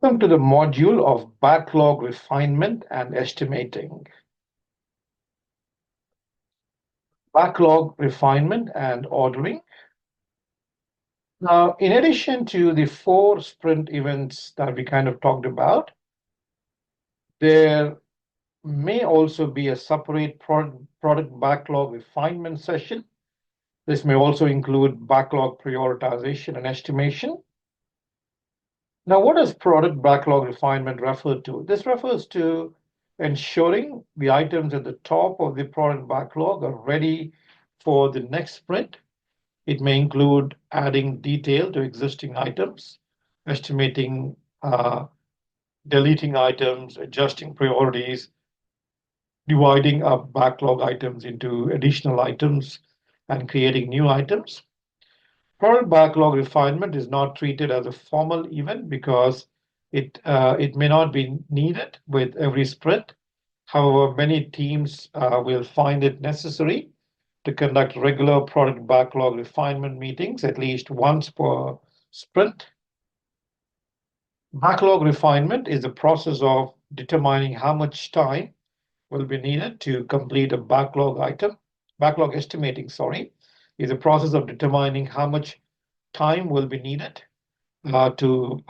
Welcome to the module of Backlog Refinement and Estimating. Backlog Refinement and Ordering. Now, in addition to the 4 sprint events that we kind of talked about, there may also be a separate product backlog refinement session. This may also include backlog prioritization and estimation. Now, what does product backlog refinement refer to? This refers to ensuring the items at the top of the product backlog are ready for the next sprint. It may include adding detail to existing items, estimating, deleting items, adjusting priorities, dividing up backlog items into additional items, and creating new items. Product backlog refinement is not treated as a formal event because it may not be needed with every sprint. However, many teams will find it necessary to conduct regular product backlog refinement meetings at least once per sprint. Backlog refinement is the process of determining how much time will be needed to complete a backlog item. Backlog estimating, is a process of determining how much time will be needed to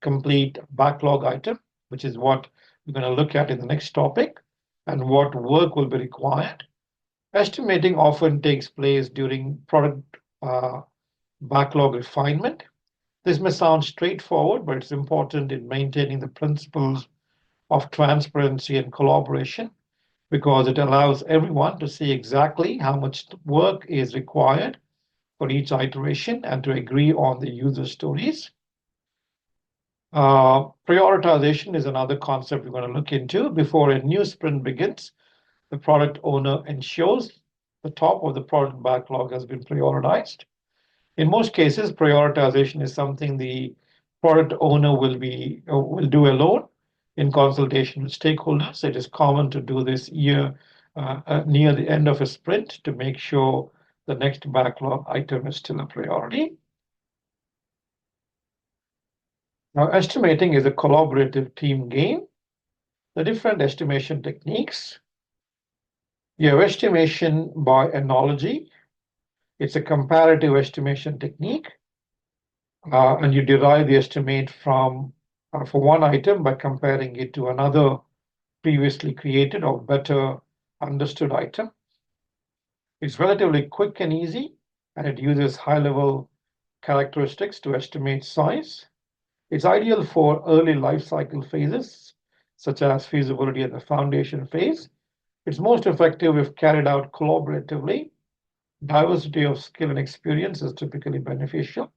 complete backlog item, which is what we're going to look at in the next topic, and what work will be required. Estimating often takes place during product backlog refinement. This may sound straightforward, but it's important in maintaining the principles of transparency and collaboration, because it allows everyone to see exactly how much work is required for each iteration and to agree on the user stories. Prioritization is another concept we're going to look into. Before a new sprint begins, the product owner ensures the top of the product backlog has been prioritized. In most cases, prioritization is something the product owner will do alone in consultation with stakeholders. It is common to do this near the end of a sprint to make sure the next backlog item is still a priority. Now, estimating is a collaborative team game. The different estimation techniques. You have estimation by analogy. It's a comparative estimation technique, and you derive the estimate for one item by comparing it to another previously created or better understood item. It's relatively quick and easy, and it uses high-level characteristics to estimate size. It's ideal for early life cycle phases, such as feasibility and the foundation phase. It's most effective if carried out collaboratively. Diversity of skill and experience is typically beneficial.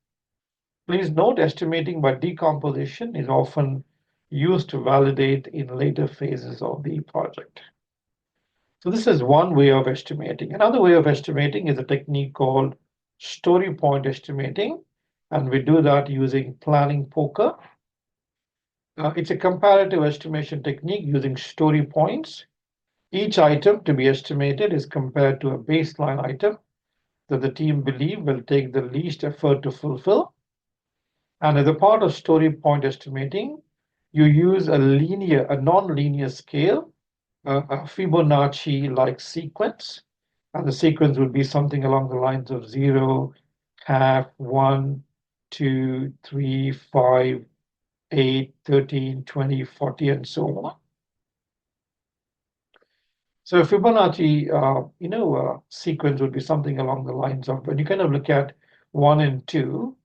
Please note, estimating by decomposition is often used to validate in later phases of the project. So this is one way of estimating. Another way of estimating is a technique called story point estimating, and we do that using planning poker. It's a comparative estimation technique using story points. Each item to be estimated is compared to a baseline item that the team believe will take the least effort to fulfill. And as a part of story point estimating, you use a non-linear scale, a Fibonacci-like sequence, and the sequence would be something along the lines of 0, half, 1, 2, 3, 5, 8, 13, 20, 40, and so on. So a Fibonacci, sequence would be something along the lines of, when you kind of look at 1 and 2,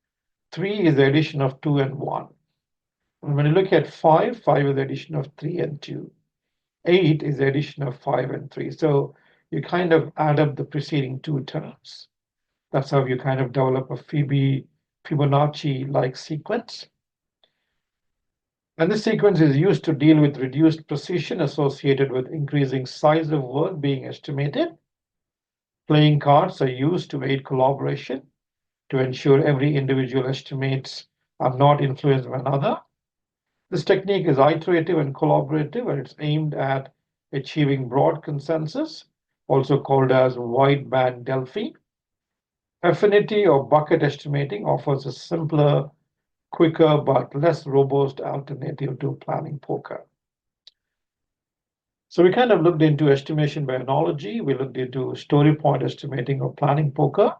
3 is the addition of 2 and 1. And when you look at 5, 5 is the addition of 3 and 2. 8 is the addition of 5 and 3. So you kind of add up the preceding 2 terms. That's how you kind of develop a Fibonacci-like sequence. And this sequence is used to deal with reduced precision associated with increasing size of work being estimated. Playing cards are used to aid collaboration to ensure every individual estimates are not influenced by another. This technique is iterative and collaborative, and it's aimed at achieving broad consensus, also called as wideband Delphi. Affinity or bucket estimating offers a simpler quicker but less robust alternative to planning poker. So we kind of looked into estimation by analogy. We looked into story point estimating or planning poker.